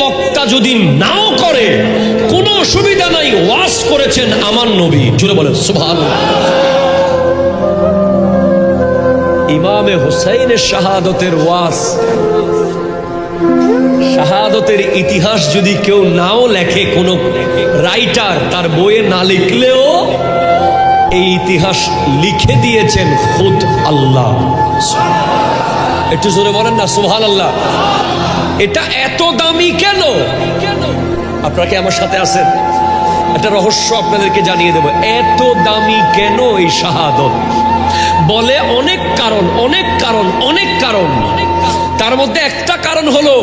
বক্তা যদি নাও করে কোনো অসুবিধা নাই, ওয়াজ করেছেন আমার নবী। জোরে বলেন সুবহানাল্লাহ। ইমামে হুসাইনের শাহাদতের ওয়াজ, শাহাদতের ইতিহাস যদি কেউ নাও লেখে, কোন রাইটার তার বইয়ে না লিখলেও এই ইতিহাস লিখে দিয়েছেন খুদ আল্লাহ। একটু জোরে বলেন না সুবহানাল্লাহ। এটা এত দামি কেন? আপনারা কি আমার সাথে আছেন? একটা রহস্য আপনাদেরকে জানিয়ে দেব। এত দামি কেন এই শাহাদত? বলে অনেক কারণ, অনেক কারণ, অনেক কারণ। তার মধ্যে একটা কারণ হলো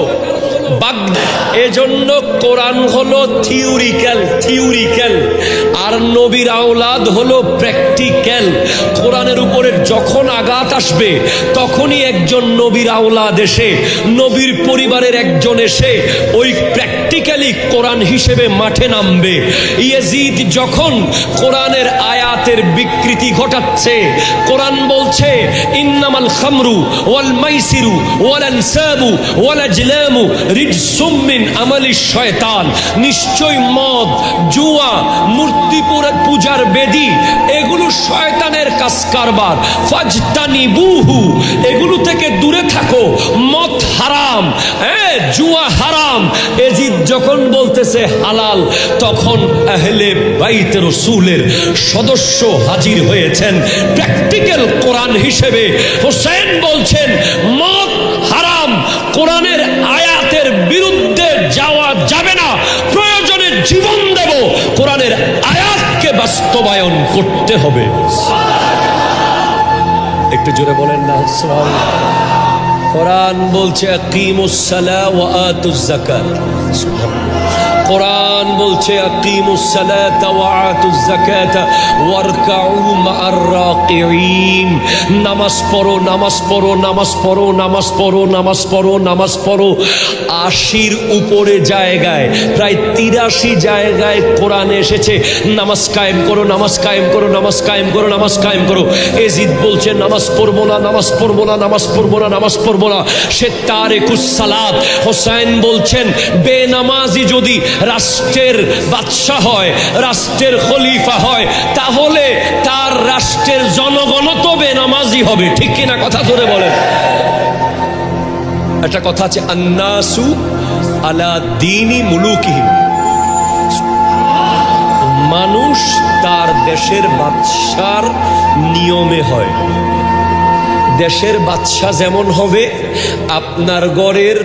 এজন্য কোরআন হলো থিওরিক্যাল আর নবীর আওলাদ হলো প্র্যাকটিক্যাল। কোরআনের উপরে যখন আঘাত আসবে তখনই একজন নবীর আওলাদ এসে, নবীর পরিবারের একজন এসে ওই প্র্যাকটিক্যালি কোরআন হিসেবে মাঠে নামবে। ইয়াজিদ যখন কোরআনের আয়াতের বিকৃতি ঘটাচ্ছে, কোরআন বলছে ইন্নামাল খামরু ওয়াল মাইসিরু ওয়াল আনসাবু ওয়াল আজলামু রিজসুম মিন আমালিশ শয়তান, নিশ্চয় মদ, জুয়া, মূর্তি পূজার বেদী এগুলো শয়তানের কাজ কারবার। ফাজতানিবুহু, এগুলো থেকে দূরে থাকো। মদ হারাম, জুয়া হারাম। এজিদ যখন বলতেছে হালাল, তখন আহলে বাইত রাসূলের সদস্য হাজির হয়েছেন প্র্যাকটিক্যাল কোরআন হিসেবে। হোসেন বলছেন মদ হারাম, কোরআনের আয়াতের বিরুদ্ধে যাওয়া যাবে না, প্রয়োজনে জীবন দেব, কোরআনের আয়াতকে বাস্তবায়ন করতে হবে। একটু জোরে বলেন না সুবহানাল্লাহ। কোরআন বলছে আকিমুস সালাহ ওয়া আতুজ যাকাত। কোরআন বলছে আকিমুস সালাতা ওয়া আতুজ যাকাতা ওয়ারকাউ মা'আর রাকিঈন। নামাজ পড়ো, নামাজ পড়ো, নামাজ পড়ো, নামাজ পড়ো, নামাজ পড়ো, নামাজ পড়ো। ৮০-র উপরে জায়গায়, প্রায় ৮৩ জায়গায় কোরআনে এসেছে নামাজ কায়েম করো, নামাজ কায়েম করো, নামাজ কায়েম করো, নামাজ কায়েম করো। এজিদ বলছে নামাজ পড়বো না, নামাজ পড়বো না, নামাজ পড়বো না, নামাজ পড়বো না, সে তারিকুস সালাত। হোসেন বলছেন বেনামাজি যদি রাষ্ট্রের বাদশা হয়, রাষ্ট্রের খলিফা হয়, তাহলে তার রাষ্ট্রের জনগণ তো বেনামাজি হবে। ঠিক কিনা? কথা ধরে বলেন। একটা কথা আছে আন্নাসু আলা দীনি মুলুকিহিম, মানুষ তার দেশের বাদশার নিয়মে হয়। দেশের বাদশা যেমন হবে, আপনার ঘরের